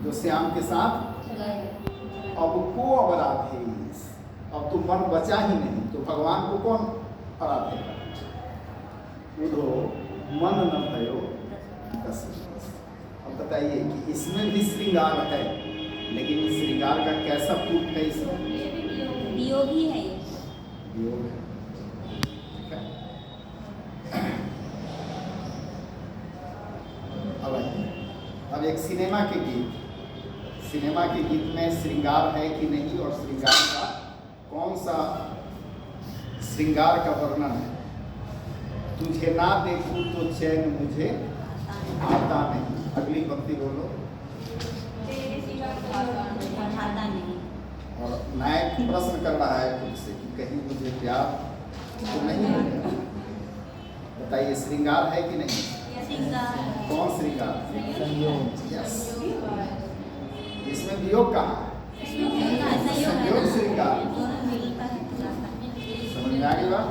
जो श्याम के साथ अब को अपराधेश, अब तो मन बचा ही नहीं, तो भगवान को कौन आराधेगा? उधो मन न भयो दस। अब बताइए कि इसमें भी श्रृंगार है, लेकिन इस श्रृंगार का कैसा रूप है? इसमें वियोग ही है, वियोग है। अब एक सिनेमा के गीत में श्रृंगार है कि नहीं, और श्रृंगार का कौन सा श्रृंगार का वर्णन है? तुझे ना देखूं तो चैन मुझे आता नहीं। अगली पंक्ति बोलो। आता नहीं। और नायक प्रश्न कर रहा है खुद से कि कहीं मुझे प्यार तो नहीं हो गया। बताइए श्रृंगार है कि नहीं? कौन श्रृंगार? यस। इसमें वियोग कहाँ है? संयोग श्रृंगार। समझ में आ गई बात?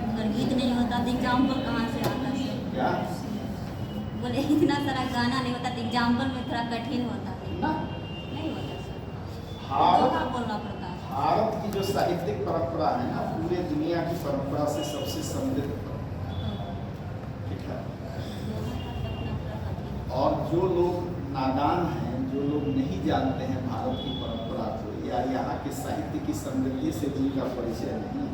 अगर गीत नहीं होता तो एग्जाम्पल कहाँ से आता है? क्या बोले इतना सारा गाना नहीं होता तो एग्जाम्पल में थोड़ा कठिन होता है ना? नहीं होता सर, भारत बोलना पड़ता है। भारत की जो साहित्यिक परंपरा है ना, पूरे दुनिया की परंपरा से सबसे समृद्ध ठीक है। और जो लोग नादान हैं, जो लोग नहीं जानते हैं भारत की परंपरा को या यहाँ के साहित्य की समृद्धि से जिनका परिचय नहीं,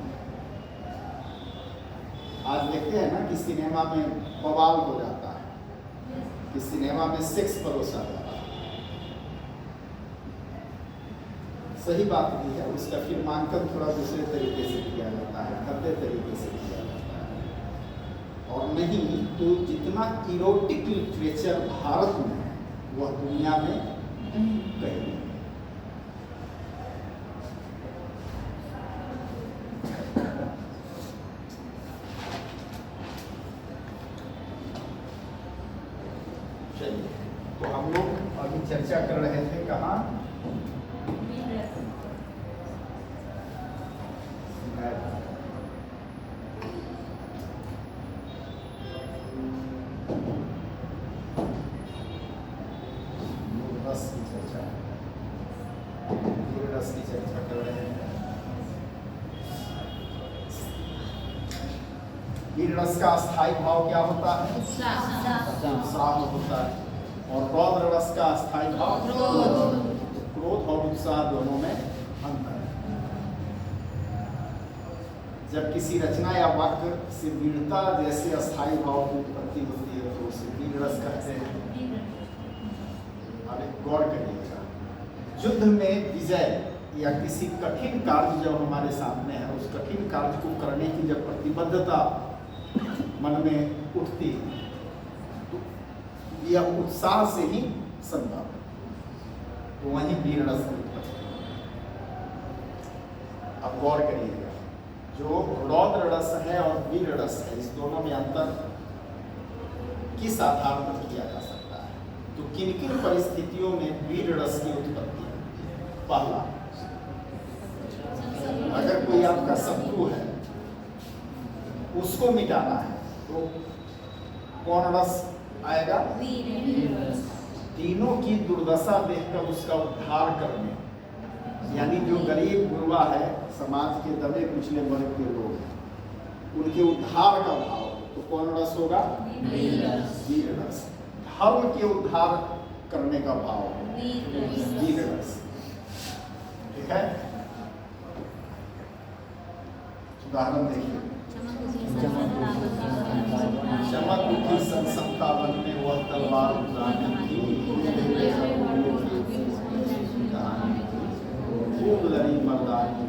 आज देखते हैं ना कि सिनेमा में बवाल हो जाता है, कि सिनेमा में सेक्स परोसा जाता है। सही बात भी है, उसका फिल्मांकन थोड़ा दूसरे तरीके से किया जाता है, भद्दे तरीके से किया जाता है। और नहीं तो जितना इरोटिक लिटरेचर भारत में है वह दुनिया में कहीं नहीं। चलिए, तो हम लोग अभी चर्चा कर रहे थे कहाँ? रस की चर्चा कर रहे हैं। वीर रस का स्थायी भाव क्या होता है? उत्साह होता है। और रौद्र रस का स्थायी भाव क्रोध और उत्साह दोनों में अंतर है। जब किसी रचना या वाक्य से वीरता जैसे अस्थायी भाव की उत्पत्ति होती है तो उसे वीर रस कहते हैं। अब गौर करिएगा, युद्ध में विजय या किसी कठिन कार्य जब हमारे सामने है, उस कठिन कार्य को करने की जब प्रतिबद्धता मन में उठती है तो यह उत्साह से ही संभव है, तो वहीं वीर रस की उत्पत्ति। अब गौर करिएगा, जो रौद्र रस है और वीर रस है, इस दोनों में अंतर किस आधार पर किया जा सकता है? तो किन किन परिस्थितियों में वीर रस की उत्पत्ति? पहला, अगर कोई आपका शत्रु है उसको मिटाना है तो कौन रस आएगा? तीनों की दुर्दशा देखकर उसका उद्धार करने, यानी जो गरीब गुरबा है, समाज के दबे कुचले वर्ग के लोग हैं, उनके उद्धार का भाव, तो कौन रस होगा? वीर रस। धर्म के उद्धार करने का भाव वीर रस। ठीक है, उदाहरण देखिए। चमक उठी संसप्ता वन में वह तलवार उठाने की, खूब लड़ी मर्दानी।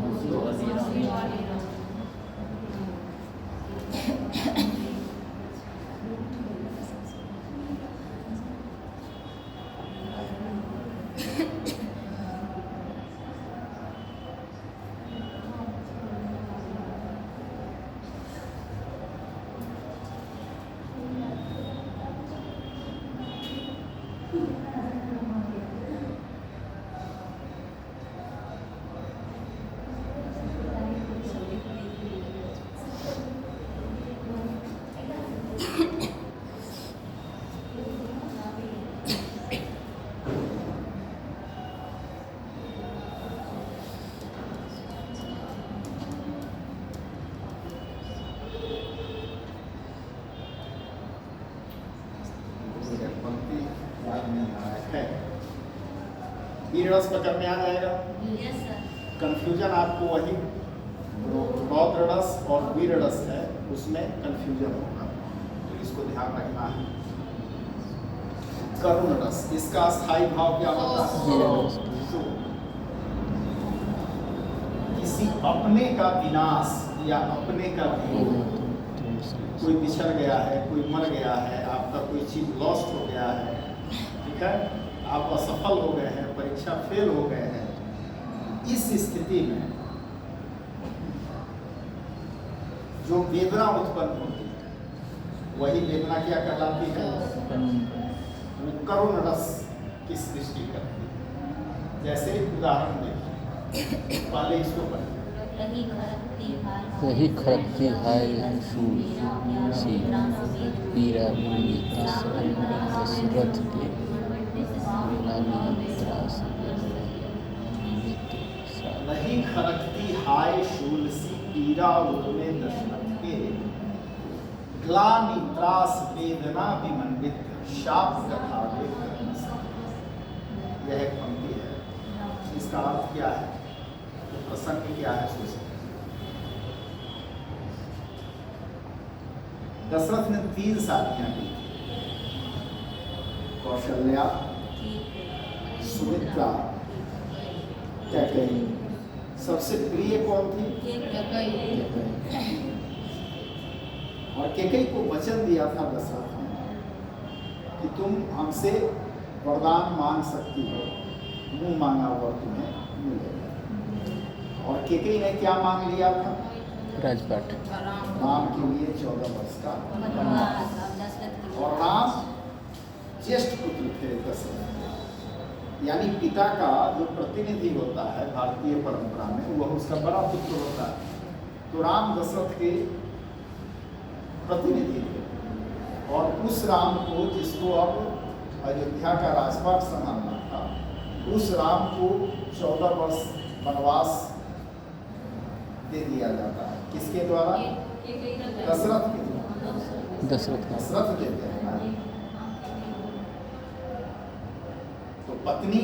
नहीं आ रहा है। वीर रस पकड़ में आ जाएगा। Yes sir. कंफ्यूजन आपको वही रौद्र रस और वीर रस है उसमें कंफ्यूजन होगा, तो इसको ध्यान रखना है। करुण रस, इसका स्थायी भाव क्या होता है? शोक। किसी अपने का विनाश या अपने का वियोग, कोई बिछड़ गया है, कोई मर गया है, आपका कोई चीज लॉस्ट हो गया है, ठीक है, आप असफल हो गए हैं, परीक्षा फेल हो गए हैं, इस स्थिति में जो वेदना उत्पन्न होती है वही वेदना क्या कहलाती है? वो करुण रस की सृष्टि करती है। जैसे उदाहरण देखिए, पहले इसको पढ़िए। यही खरकती हाय शूल सी पीरा मिली दशरथ के ग्लानि त्रास नहीं खरकती हाय शूल सी पीरा उर्मे दशरथ के ग्लानि त्रास वेदना विमंडित शाप कथा वे कर न सके। यह एक पंक्ति है, इसका अर्थ क्या है, तो प्रसंग क्या है सोचिए। दशरथ ने 3 शादियां की, कौशल्या, सुमित्रा, कैकेयी। सबसे प्रिय कौन थी? और कैकेयी को वचन दिया था दशरथ ने कि तुम हमसे वरदान मांग सकती हो, मुंह मांगा हुआ तुम्हें मिलेगा। और कैकेयी ने क्या मांग लिया था? राजपाट। राम के लिए 14 वर्ष का वनवास। और राम ज्येष्ठ पुत्र थे दशरथ, यानी पिता का जो प्रतिनिधि होता है भारतीय परंपरा में, वह उसका बड़ा पुत्र होता है। तो राम दशरथ के प्रतिनिधि थे, और उस राम को जिसको अब अयोध्या का राजपाट संभालना था, उस राम को 14 वर्ष वनवास दे दिया जाता है। किसके द्वारा? दशरथ के द्वारा। दशरथ देते हैं ना। तो पत्नी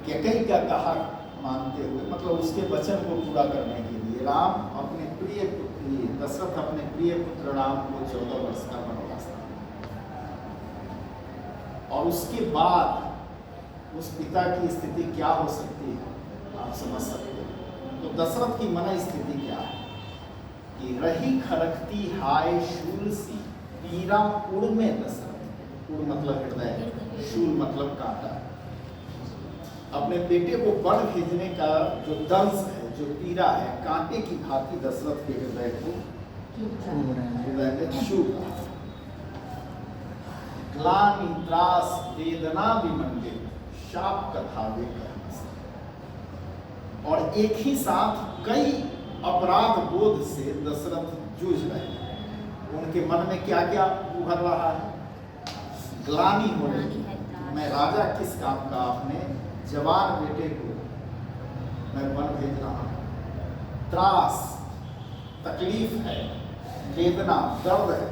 कैकेयी का कहा मानते हुए, मतलब उसके वचन को पूरा करने के लिए राम अपने प्रिय पुत्री दशरथ अपने प्रिय पुत्र राम को 14 वर्ष का वनवास था। और उसके बाद उस पिता की स्थिति क्या हो सकती है आप समझ सकते हैं। तो दशरथ की मन स्थिति क्या है कि रही खरकती हाय शूल सी पीरा उड़ में दशरथ। उड़ मतलब हृदय, शूल मतलब कांटा। अपने बेटे को वन भेजने का जो दंश है, जो पीड़ा है, कांटे की भांति दशरथ के हृदय को चुभ रहा है। ग्लानि त्रास वेदना विमंडित शाप कथा वे कर। और एक ही साथ कई अपराध बोध से दशरथ जूझ रहे हैं। उनके मन में क्या क्या उभर रहा है? ग्लानि हो रही है, मैं राजा किस काम का, अपने जवान बेटे को मैं वन भेज रहा हूं। त्रास तकलीफ है, वेदना दर्द है,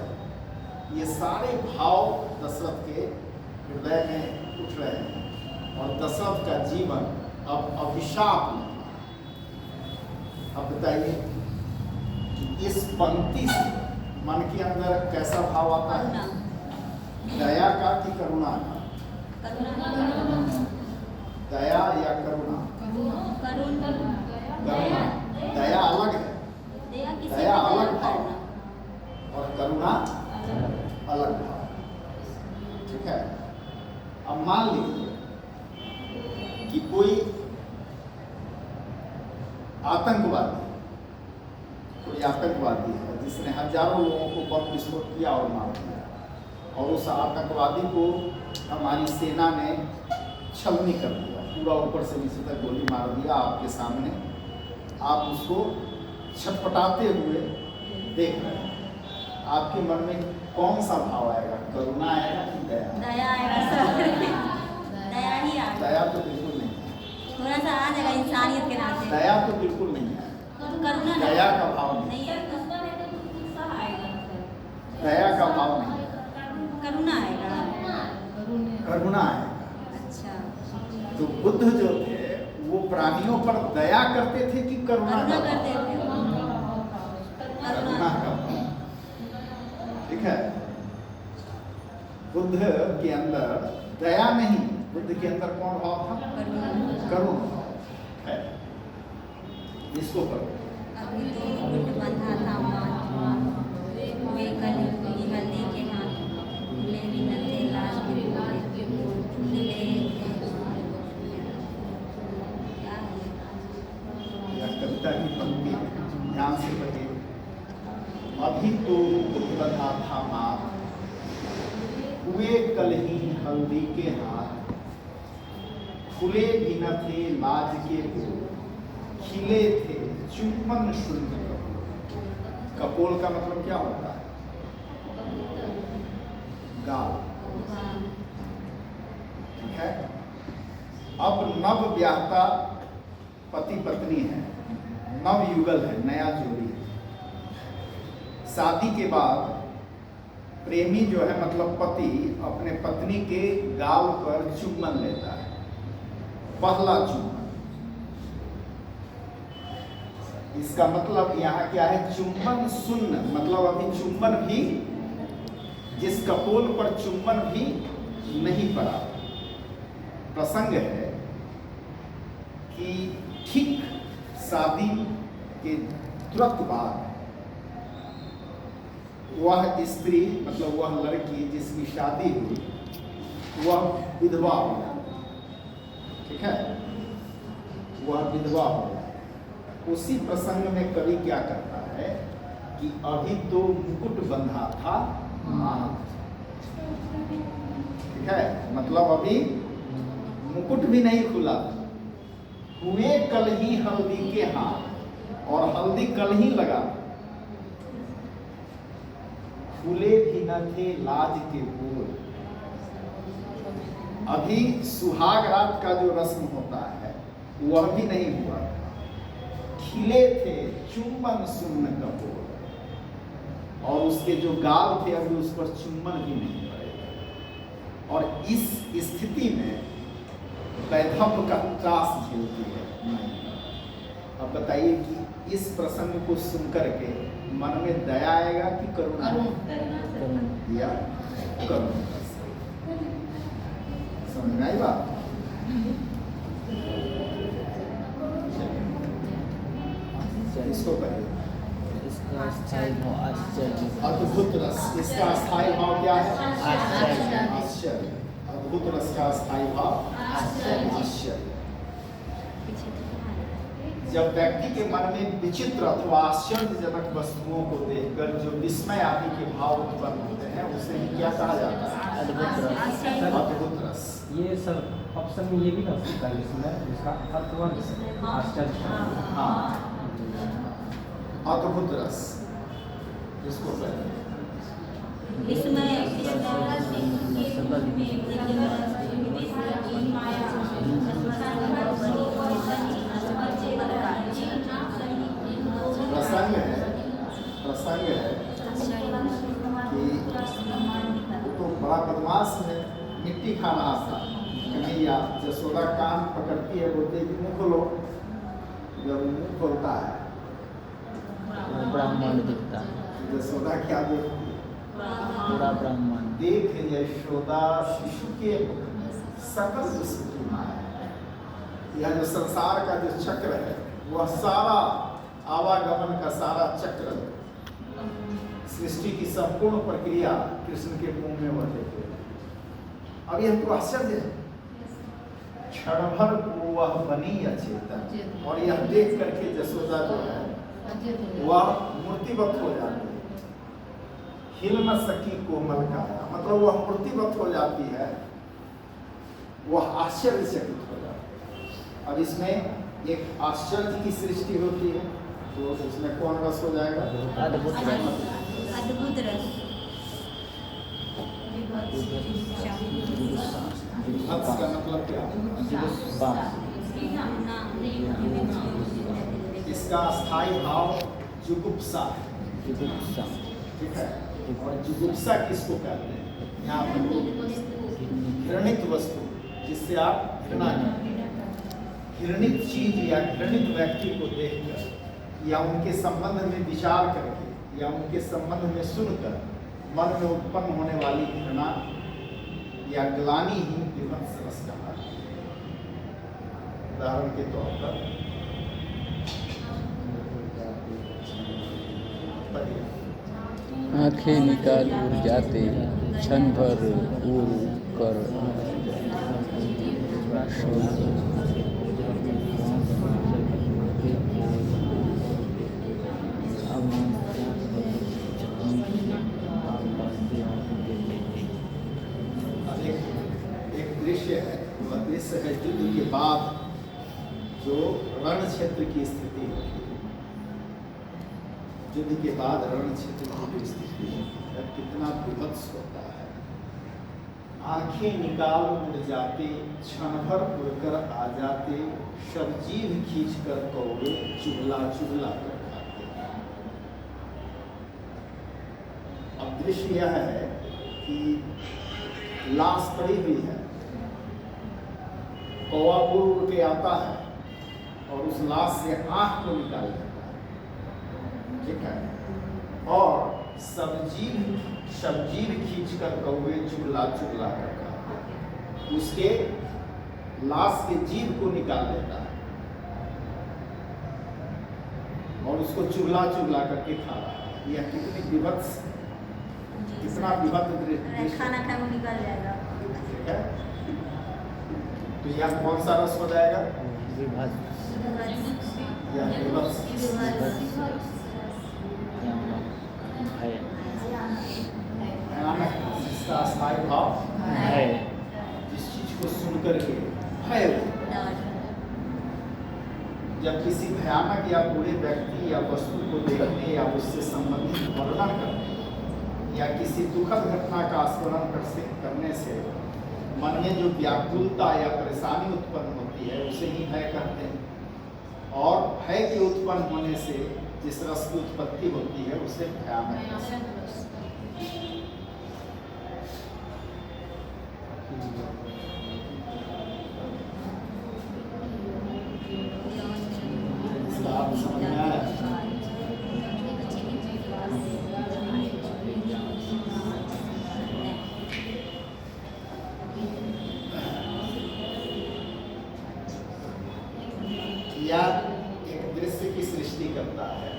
ये सारे भाव दशरथ के हृदय में उठ रहे हैं। और दशरथ का जीवन अब अभिशाप में। अब बताइए कि इस पंक्ति से मन के अंदर कैसा भाव आता है? दया का कि करुणा का? दया या करुणा? करुणा। दया अलग है, दया अलग भाव और करुणा अलग भाव, ठीक है। अब मान लीजिए कि कोई आतंकवादी है जिसने हजारों लोगों को बम विस्फोट किया और मार दिया, और उस आतंकवादी को हमारी सेना ने छलनी कर दिया, पूरा ऊपर से नीचे तक गोली मार दिया आपके सामने। आप उसको छटपटाते हुए देख रहे हैं, आपके मन में कौन सा भाव आएगा? करुणा आएगा कि दया? दया आएगा। दया ही आएगा। दया तो बिल्कुल नहीं है, थोड़ा सा आ जाएगा इंसानियत के नाते। दया तो बिल्कुल नहीं है, करुणा दया का भाव नहीं है, दया का भाव नहीं है, करुणा आएगा। करुणा आएगा। अच्छा, तो बुद्ध जो थे वो प्राणियों पर दया करते थे कि करुणा करुणा करते करते थे। करुणा करते। ठीक है, बुद्ध के अंदर दया नहीं, बुद्ध के अंदर कौन भाव था? करुण भाव है। इसको करो। अभी तो मुकुट बंधा था माथ, वे कली हल्दी के हाथ, ले भी न थे लाल के बोले, मिले थे। क्या है? यह कविता की पंक्ति ध्यान से पढ़िए। अभी तो मुकुट बंधा था माथ, हुए कल ही हल्दी के हाथ, खुले भी न थे लाज के बोल, खिले थे चुम्बन शून्य कपोल। कपोल का मतलब क्या होता है? गाल। ठीक है, अब नव ब्याहता पति पत्नी है, नव युगल है, नया जोड़ी है। शादी के बाद प्रेमी जो है मतलब पति अपने पत्नी के गाल पर चुम्बन लेता है, पहला चुम्बन। इसका मतलब यहाँ क्या है? चुम्बन शून्य, मतलब अभी चुम्बन भी, जिस कपोल पर चुम्बन भी नहीं पड़ा। प्रसंग है कि ठीक शादी के तुरंत बाद वह स्त्री मतलब वह लड़की जिसकी शादी हुई वह विधवा हो जाती। ठीक है, वह विधवा हो जाती। उसी प्रसंग में कवि क्या करता है कि अभी तो मुकुट बंधा था माथ। ठीक है, मतलब अभी मुकुट भी नहीं खुला, हुए कल ही हल्दी के हाथ, और हल्दी कल ही लगा, फूले भी न थे लाज के बोल। अभी सुहाग रात का जो रस्म होता है वह भी नहीं हुआ, खिले थे चुम्बन शून्य कपोल, और उसके जो गाल थे अभी उस पर चुम्बन भी नहीं पड़े। और इस स्थिति में वैधव्य का त्रास झेलती है। अब बताइए कि इस प्रसंग को सुनकर के मन में दया आएगा कि करुणा? या करुणा? समझ में आई बात? इसको कहिए। इसका स्थायी भाव आश्चर्य। अद्भुत रस। इसका स्थायी भाव क्या है? आश्चर्य। आश्चर्य। अद्भुत रस का स्थायी भाव आश्चर्य। जब व्यक्ति के मन में विचित्र अथवा आश्चर्यजनक वस्तुओं को देखकर जो विस्मय आदि के भाव उत्पन्न होते हैं उसे क्या कहा जाता है? अद्भुत रस। अद्भुत रस। ये सर ऑप्शन में ये भी ना सकता है इसमें, इसका अर्थवन आश्चर्य। हाँ, अद्भुत रस। इसको पहले विस्मय प्रसंग है कि वो तो बड़ा बदमाश है, मिट्टी खा रहा था। कन्हैया जसोदा कान पकड़ती है, बोलते कि मुँह खोलो। जब मुँह खोलता है ब्राह्मण दिखता है, यशोदा क्या देखती है? पूरा ब्राह्मण। देख यशोदा शिशु के सकल विश्व की माँ है। यह जो संसार का जो चक्र है वह सारा आवागमन का सारा चक्र, सृष्टि की संपूर्ण प्रक्रिया कृष्ण के मुंह में वह देखे। अब यह तो आश्चर्य है, क्षण भर को वह बनी अचेतन, और यह देख करके यशोदा जो है वह मूर्तिवत हो जाती है। हिल न सकी कोमल काया, मतलब वह मूर्तिवत हो जाती है, वह आश्चर्यचकित हो जाती है। अब इसमें एक आश्चर्य की सृष्टि होती है, तो इसमें कौन रस हो जाएगा? अद्भुत रस। अद्भुत रस। हंस का मतलब क्या? जुगुप्सा। इसका स्थायी भाव जुगुप्सा है। जुगुप्सा। ठीक है, और जुगुप्सा किसको कहते हैं? यहाँ पर घृणित वस्तु जिससे आप घृणा करते हैं, घृणित चीज या घृणित व्यक्ति को देखकर या उनके संबंध में विचार करके या उनके संबंध में सुनकर मन में उत्पन्न होने वाली घृणा या ग्लानि ही विभत्स रस कहा। उदाहरण के तौर पर आंखें निकाल उड़ जाते, क्षण भर उड़ कर एक दृश्य है, वह दृश्य है युद्ध के बाद जो रण क्षेत्र की स्थिति होती है। युद्ध के बाद रण क्षेत्र की स्थिति होती है, कितना विभत्स होता है। आंखें निकाल उड़ जाते, क्षण भर उड़कर आ जाते, सब जीभ खींच कर कौवे चुगला चुगला कर खाते। अब दृश्य यह है कि लाश पड़ी हुई है, कौवा उड़ के आता है और उस लाश से आंख को निकाल देता है, ठीक है, और सब्जी खींच कर कौवे चुगला चुगला कर खाते, उसके लाश के जीभ को निकाल देता है और उसको चुगला चुगला करके खा रहा है। यह कितनी विभत्स, कितना विभत्स दृश्य, खाना खा वो निकल जाएगा। ठीक है, तो यह कौन सा रस हो जाएगा? यह विभत्स। भयानक, जिसका स्थायी भाव है, जिस चीज को सुन करके भय होता है। जब किसी भयानक या बुरे व्यक्ति या वस्तु को देखने या उससे संबंधित वर्णन करने या किसी दुखद घटना का स्मरण करने से मन में जो व्याकुलता या परेशानी उत्पन्न होती है उसे ही भय कहते हैं, और भय के उत्पन्न होने से जिस रस की उत्पत्ति होती है उसे भयानक। आप समझ में आया? या एक दृश्य की सृष्टि करता है।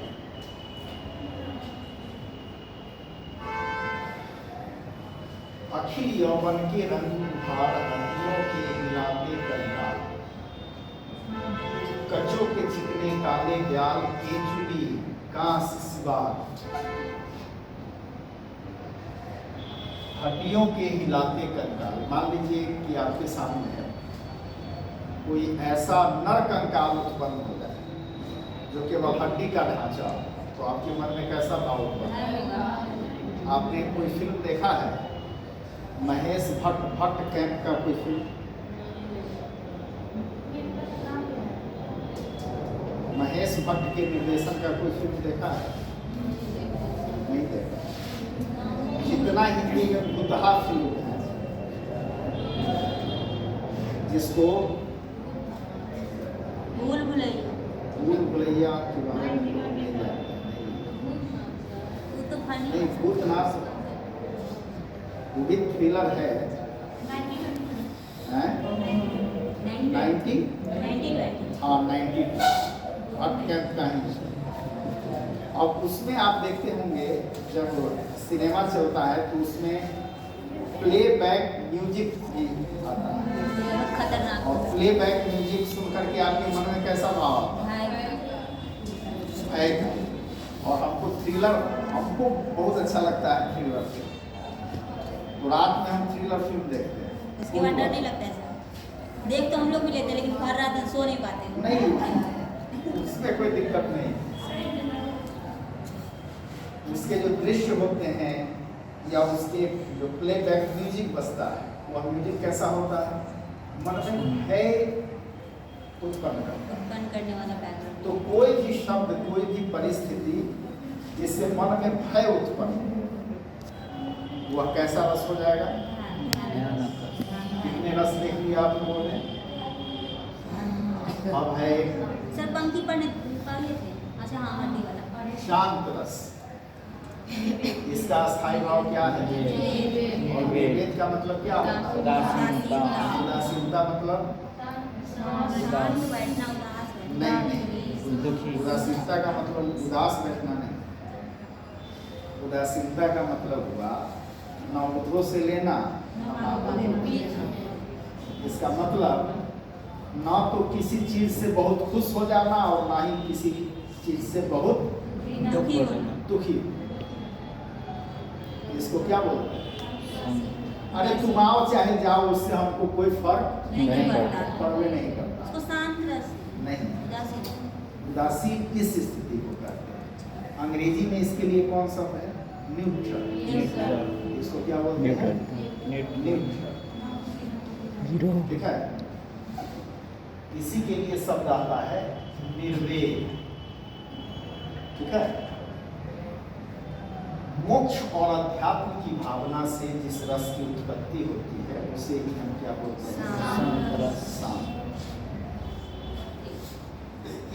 अखिल यौवन के रंग भार हड्डियों के हिलाते कंगाल, कचों के चिकने काले ब्याल केचुली कांस सिवार, हड्डियों के हिलाते कंकाल। मान लीजिए कि आपके सामने है कोई ऐसा नर कंकाल उत्पन्न हो जाए जो केवल हड्डी का ढांचा हो, तो आपके मन में कैसा भाव उत्पन्न होगा? आपने कोई फिल्म देखा है? महेश भट्ट कैंप का कोई फिल्म? महेश भट्ट के निर्देशन का कोई फिल्म देखा है? नहीं देखा। जितना हिंदी में भूतहा फिल्म है जिसको भूल भुलैया के बारे में लोग नहीं जानते। वो तो फनी नहीं, भूतनाथ विद थ्रिलर है। 90 हाँ 90 भट्ट कैंप का ही। अब उसमें आप देखते होंगे जब सिनेमा चलता है तो उसमें प्लेबैक म्यूजिक भी आता है, बहुत खतरनाक और प्लेबैक म्यूजिक सुन करके आपके मन में कैसा भाव आता है? भय का। और हमको बहुत अच्छा लगता है थ्रिलर फिल्म। तो रात में हम थ्रिलर फिल्म देखते हैं। इसके बाद डर नहीं लगता है सर? देख तो हम लोग भी लेते हैं लेकिन भर रात सो नहीं पाते। नहीं, उसमें कोई दिक्कत नहीं। उसके जो दृश्य होते हैं या उसके जो प्लेबैक म्यूजिक बजता है वह म्यूजिक कैसा होता है? मन में भय उत्पन्न करता है। उत्पन्न करने वाला बैकग्राउंड। तो कोई भी शब्द, कोई भी परिस्थिति जिससे मन में भय उत्पन्न हो, वह कैसा रस हो जाएगा? कितने रस देख लिया आप लोगों ने? अब है सर पंक्ति पढ़े थे। अच्छा हाँ हल्दी वाला। शांत रस। इसका स्थायी भाव क्या है? और वेद का मतलब क्या होता है? उदासीनता। उदासीनता मतलब शांत बैठना, उदास बैठना। नहीं। दुखी। उदासीनता का मतलब उदास बैठना नहीं। उदासीनता का मतलब हुआ न उपद्रव से लेना न महापाप से लेना। इसका मतलब ना तो किसी चीज से बहुत खुश हो जाना और ना ही किसी चीज से बहुत दुखी होना। दुखी। इसको क्या बोलते हैं? अरे तुम आओ चाहे जाओ, उससे हमको कोई फर्क नहीं नहीं पड़ता। पड़वे नहीं करता। उसको शांत रस नहीं, उदासीन। उदासीन इस स्थिति को कहते हैं। अंग्रेजी में इसके लिए कौन सा है? न्यूट्रल। इसको क्या बोलते हैं? न्यूट्रल। ठीक है। इसी के लिए शब्द आता है निर्वेद। ठीक है। मोक्ष और अध्यात्म की भावना से जिस रस की उत्पत्ति होती है उसे ही हम क्या बोलते हैं? शांत रस। शांत।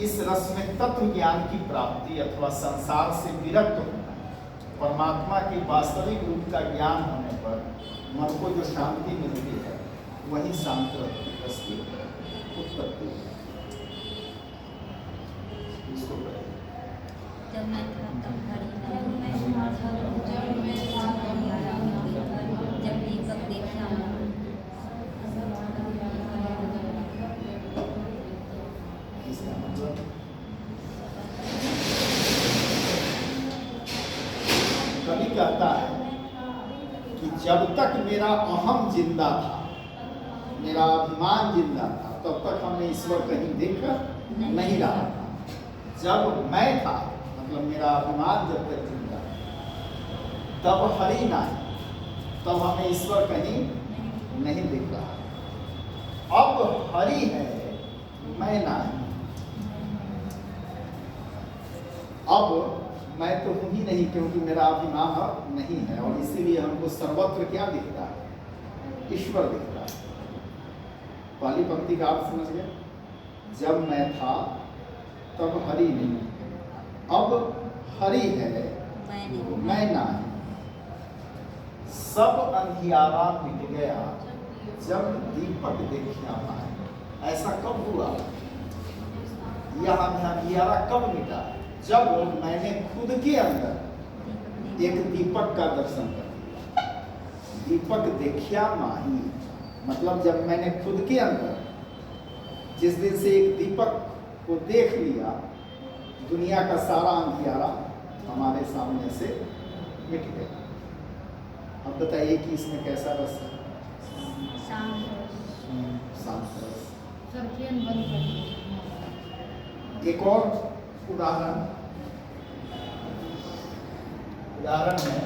इस रस में तत्व ज्ञान की प्राप्ति अथवा संसार से विरक्त होना, परमात्मा के वास्तविक रूप का ज्ञान होने पर मन को जो शांति मिलती है वही शांत रस की उत्पत्ति है। इसको जब मैं था तब घड़ी नहीं, जब दीपक देखा इसका मतलब कवि कहता है कि जब तक मेरा अहम जिंदा था, मेरा अभिमान जिंदा था, तब तक हमें ईश्वर कहीं देख नहीं रहा था। जब मैं था मतलब मेरा अभिमान जब तक जिंदा तब हरि नहीं, तब हमें ईश्वर कहीं नहीं दिख रहा। अब हरि है, मैं नहीं। अब मैं तो हूँ ही नहीं क्योंकि मेरा अभिमान अब नहीं है, और इसीलिए हमको सर्वत्र क्या दिखता है? ईश्वर दिखता है। पहली पंक्ति का अर्थ समझ गए? जब मैं था तब हरि नहीं, अब हरि है, मैं नहीं। सब अंधियारा मिट गया जब दीपक देखा पाए। ऐसा कब हुआ? यह अंधियारा कब मिटा? जब मैंने खुद के अंदर एक दीपक का दर्शन कर लिया। दीपक देखा माही मतलब जब मैंने खुद के अंदर जिस दिन से एक दीपक को देख लिया, दुनिया का सारा अंधियारा हमारे सामने से मिट गया। अब बताइए कि इसमें कैसा रस है? शांत रस। एक और उदाहरण है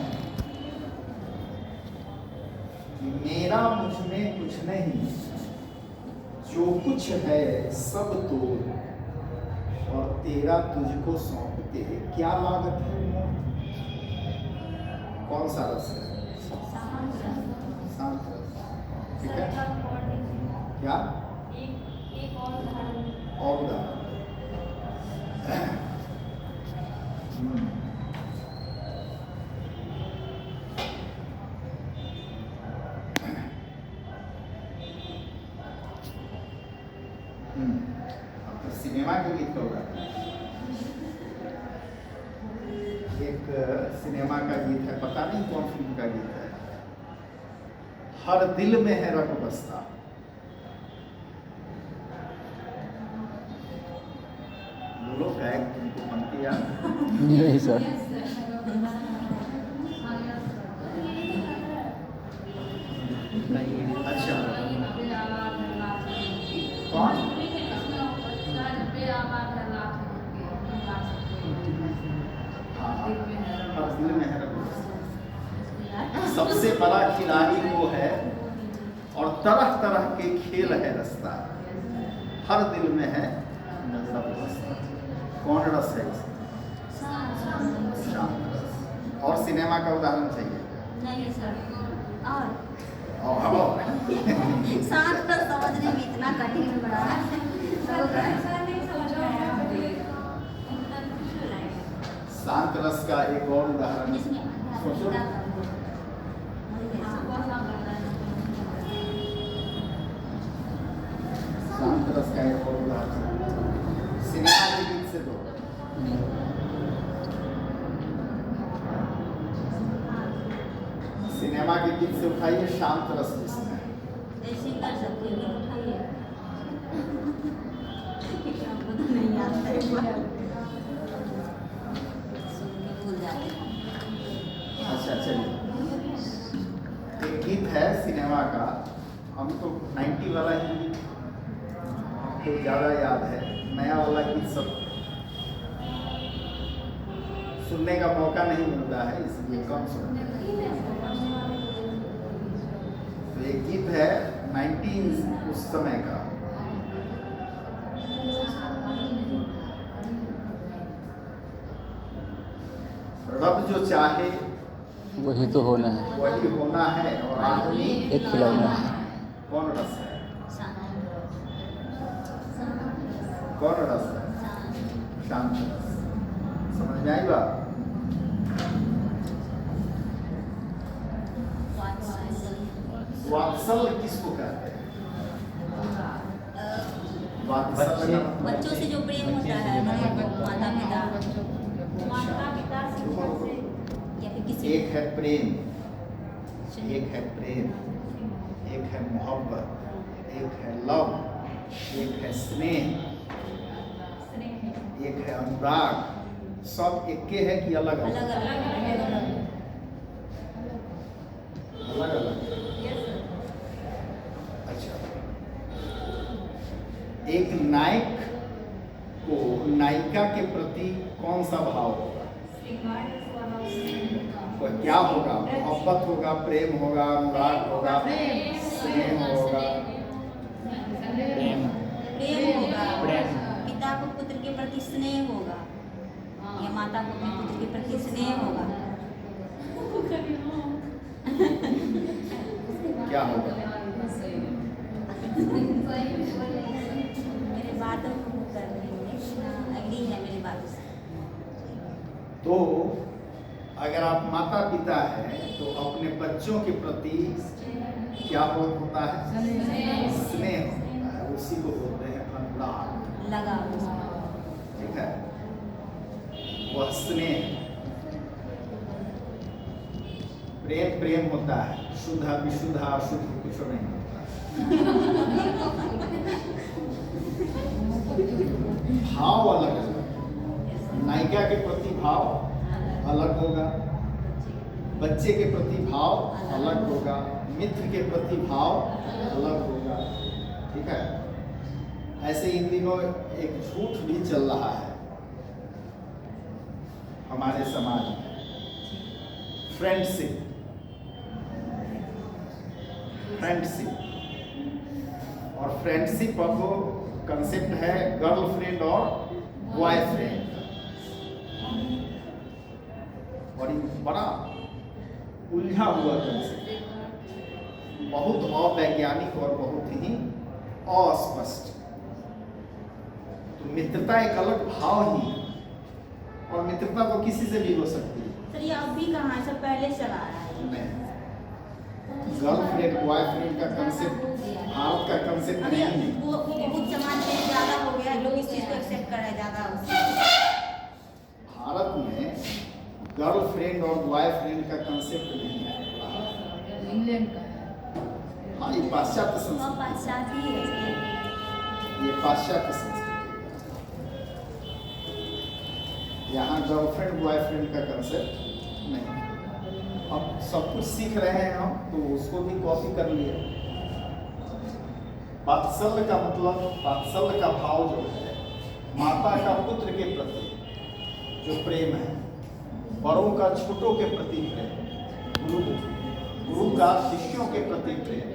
कि मेरा मुझ में कुछ नहीं, जो कुछ है सब तो, और तेरा तुझको सौंपते क्या लागत है? कौन सा रस है? शांत रस। ठीक है। क्या और उदाहरण? अब तो सिनेमा के गीत का होगा। एक सिनेमा का गीत है, पता नहीं कौन फिल्म का गीत है। हर दिल में है रब बसता। बोलो क्या है तुमको पंक्ति याद? नहीं सर। अच्छा कौन? हर दिल में है रब बसता। सबसे बड़ा खिलाड़ी वो है और तरह तरह के खेल है रास्ता। हर दिल में है रब बसता। कौन रस है इसमें? शांत रस। और सिनेमा का उदाहरण चाहिए? नहीं सर। और और शांत रस समझने में इतना कठिन पड़ा है। शांत रस का एक और उदाहरण जिसमें सोचो। शांत रस का एक और उदाहरण सिनेमा के गीत से दो। सिनेमा के गीत से उठाइए शांत रस जिसमें है। ऐसे कर सकते हैं, उठाइए। हमको तो नहीं आता है, सुन के भूल जाते हैं। अच्छा चलिए, एक गीत है सिनेमा का, हम तो 90 वाला ही गीत तो ज़्यादा याद है, नया वाला गीत सब सुनने का मौका नहीं मिलता है, इसलिए कम सुनते हैं। तो एक गीत है 19 उस समय का, रब जो चाहे वही तो होना है, वही होना है और आदमी एक खिलौना है। कौन रस है? कौन रस है? शांत रस। समझ में आई बात? वात्सल्य किसको कहते हैं? वात्सल्य का मतलब बच्चों से जो प्रेम होता है, माता पिता या फिर किसी एक है प्रेम, एक है प्रेम, एक है मोहब्बत, एक है लव, एक है स्नेह, एक है अनुराग। सब एक के है कि अलग अलग? अलग अलग अलग अलग। अच्छा, एक नायक को नायिका के प्रति कौन सा भाव होगा? वह क्या होगा? मोहब्बत होगा, प्रेम होगा, अनुराग होगा, स्नेह होगा? प्रेम होगा। प्रेम। पिता को पुत्र के प्रति स्नेह होगा या माता को अपने पुत्र के प्रति स्नेह होगा। क्या होगा? मेरे बातों को कर रही है, अगली है मेरी बातों से। तो अगर आप माता पिता हैं तो अपने बच्चों के प्रति क्या होता है? स्नेह होता है, उसी को बोलते हैं अनुराग। लगा ठीक है, वह स्नेह। प्रेम प्रेम होता है, शुद्ध विशुद्ध अशुद्ध कुछ नहीं होता। भाव अलग अलग, नायिका के प्रति भाव अलग होगा, बच्चे के प्रति भाव अलग होगा, मित्र के प्रति भाव अलग होगा। ठीक है, ऐसे इन दिनों एक झूठ भी चल रहा है हमारे समाज में, फ्रेंडशिप। फ्रेंडशिप और फ्रेंडशिप अब कंसेप्ट है गर्लफ्रेंड और बॉयफ्रेंड, बड़ी बड़ा उलझा हुआ कंसेप्ट, बहुत अवैज्ञानिक और बहुत ही अस्पष्ट। तो मित्रता एक अलग भाव ही है और मित्रता तो किसी से भी हो सकती है। सर ये अब भी कहाँ है, सब पहले चला रहा है। नहीं, गर्लफ्रेंड बॉयफ्रेंड का कंसेप्ट भारत का कंसेप्ट अभी नहीं है। वो कुछ समाज में ज़्यादा हो गया है, लोग इस चीज़ को एक्सेप्ट कर रहे हैं ज़्यादा। भारत में गर्लफ्रेंड और बॉयफ्रेंड का कंसेप्ट नहीं है। इंग्लैंड का हाँ, ये पाश्चात्य वो संस्कृति, पाश्चात्य ही है। ये पाश्चात्य संस्कृति। यहाँ गर्लफ्रेंड बॉयफ्रेंड का कंसेप्ट नहीं। अब सब कुछ सीख रहे हैं हम, तो उसको भी कॉपी कर लिए। वात्सल्य का मतलब, वात्सल्य का भाव जो है, माता का पुत्र के प्रति जो प्रेम है, बड़ों का छोटों के प्रति प्रेम, गुरु का शिष्यों के प्रति प्रेम,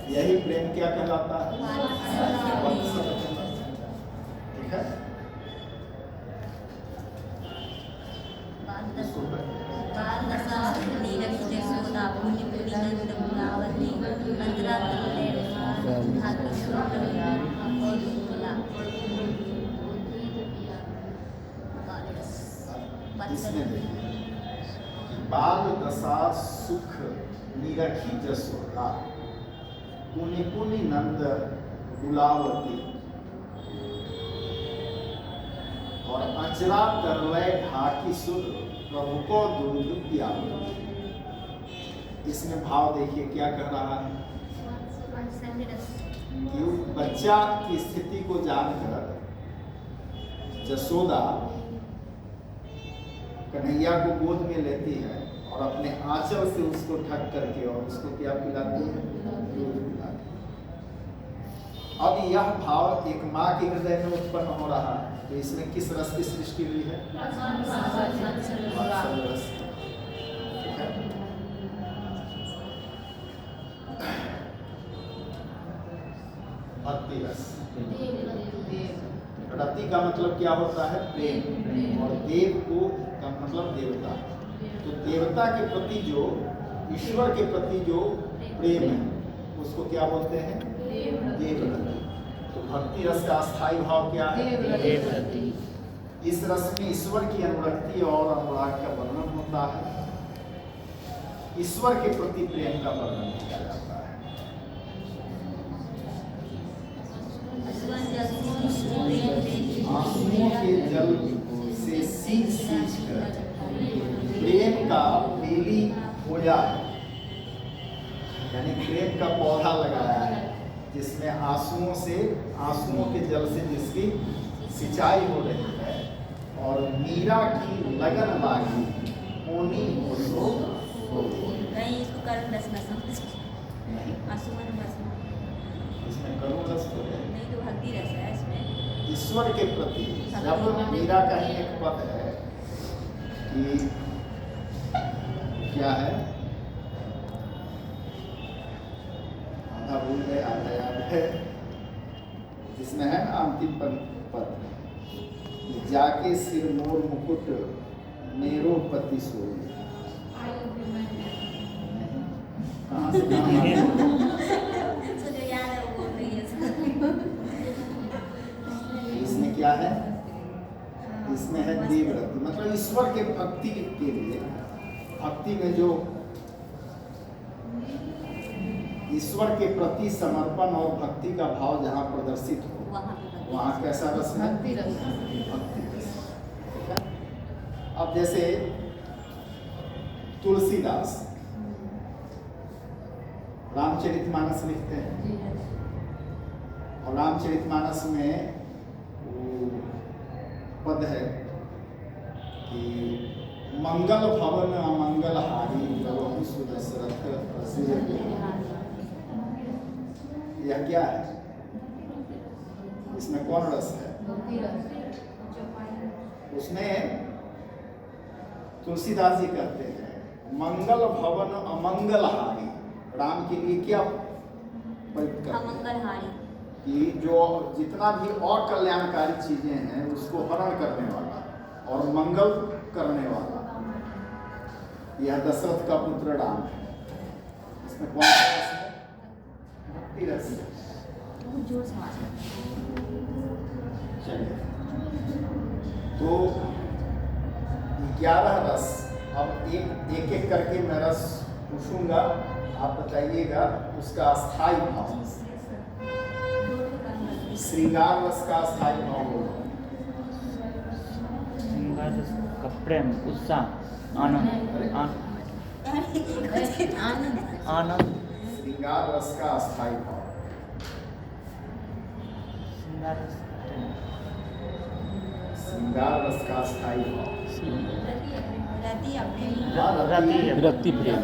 यही प्रेम क्या कहलाता है? वात्सल्य कहलाता है। ठीक है, बाल दशा नीरज जसोदा पुण्य पुण्य नंद गुलावती इसमें देखिए कि बाल दशा सुख निरखी जसोदा पुनि पुनि नंद गुलावती और अचरा तरलय ढाकी सुध प्रभु को दूध पियावती। इसमें भाव देखिए क्या कह रहा है कि बच्चा की स्थिति को जानकर जसोदा कन्हैया को गोद में लेती है और अपने आंचल से उसको ढक करके और उसको क्या पिलाती है, दूध पिलाती है। अब यह भाव एक माँ के हृदय में उत्पन्न हो रहा है, तो इसमें किस रस की सृष्टि हुई है? वात्सल्य रस। ठीक है? भक्ति रस। रति का मतलब क्या होता है? प्रेम। और देव को का मतलब देवता। तो देवता के प्रति जो, ईश्वर के प्रति जो प्रेम है उसको क्या बोलते हैं? देवरति। तो भक्ति रस का स्थायी भाव क्या है? देवरति। इस रस में ईश्वर की अनुरक्ति और अनुराग का वर्णन होता है, ईश्वर के प्रति प्रेम का वर्णन किया जाता है। आंसुओं के जल से सींच सींच कर प्रेम का बेली बोया है, यानी प्रेम का पौधा लगाया है जिसमें आंसुओं के जल से जिसकी सिंचाई हो रही है और मीरा की लगन लागी होनी हो तो नहीं, इसको करुण रस न समझ, आंसुओं रस इसमें करुण रस तो है नहीं, तो भक्ति रस है इसमें। ईश्वर के प्रति। जब मीरा का ही एक पद है कि क्या है, आधा भूल गए आधा याद है, जिसमें है ना अंतिम पद कि जाके सिर मोर मुकुट मेरो पति सोई। कहाँ से जो याद है वो बोल रही है। इसमें क्या है? इसमें है देवरति, मतलब ईश्वर के भक्ति के लिए, भक्ति में जो ईश्वर के प्रति समर्पण और भक्ति का भाव जहाँ प्रदर्शित हो वहाँ कैसा रस है? भक्ति रस। भक्ति रस। ठीक है? अब जैसे तुलसीदास रामचरितमानस लिखते हैं और रामचरितमानस में वो पद है कि मंगल भवन अमंगल हारी प्रभु सुदशरथ प्रसिद्ध। यह क्या है? इसमें कौन रस है? भक्ति रस। उसमें तुलसीदास जी कहते हैं मंगल भवन अमंगल हारी, राम के लिए क्या प्रयुक्त करते हैं? अमंगलहारी, कि जो जितना भी अकल्याणकारी चीजें हैं उसको हरण करने वाला और मंगल करने वाला, यह दशरथ का पुत्र राम है। इसमें कौन सा रस है? भक्ति रस। जोर से आवाज कर। चलिए, तो 11 रस, अब एक एक करके मैं रस पूछूंगा, आप बताइएगा उसका स्थायी भाव। श्रृंगार रस का स्थायी भाव होगा। श्रृंगार रस का प्रेम, उत्साह, आनंद, आनंद। श्रृंगार रस का स्थायी भाव। श्रृंगार रस का प्रेम। श्रृंगार रस का स्थायी भाव। रति अपने रति प्रेम।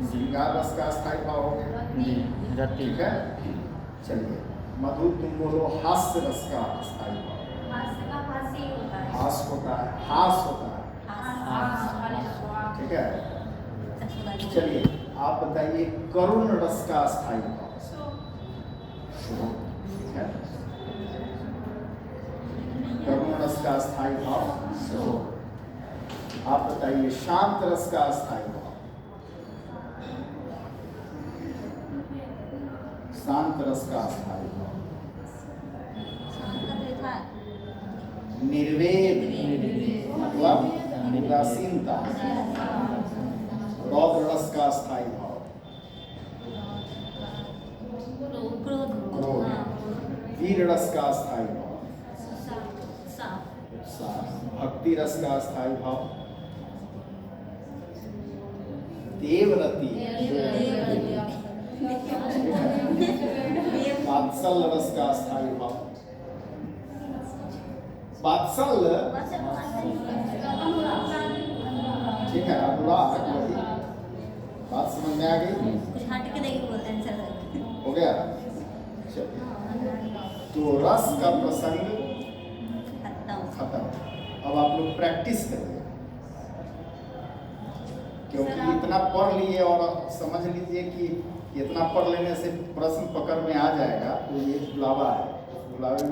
श्रृंगार रस का स्थायी भाव हो गया। जी, रति। ठीक है, चलिए मधु तुम बोलो हास्य रस का स्थायी भाव। हास होता है, हास होता है। ठीक है, चलिए आप बताइए करुण रस का स्थायी भाव। ठीक है, करुण रस का स्थायी भाव। आप बताइए शांत रस का स्थायी भाव। शांत रस का स्थायी भाव। शांत का तो था निर्वेद मतलब उदासीनता। रौद्र रस का स्थायी भाव। क्रोध क्रोध। वीर रस का स्थायी भाव। साफ उत्साह। भक्ति रस का स्थायी भाव। देवरति। वात्सल्य रस का स्थायी भाव। वात्सल्य ठीक है, अनुराग वही बात समझ में आ गई। कुछ हट के नहीं बोलते हैं सर। हो गया। चलिए, तो रस का प्रसंग खत्म। अब आप लोग प्रैक्टिस करिए, क्योंकि इतना पढ़ लिए और समझ लीजिए कि इतना पढ़ लेने से प्रश्न पकड़ में आ जाएगा। तो ये बुलावा है, बुलावे में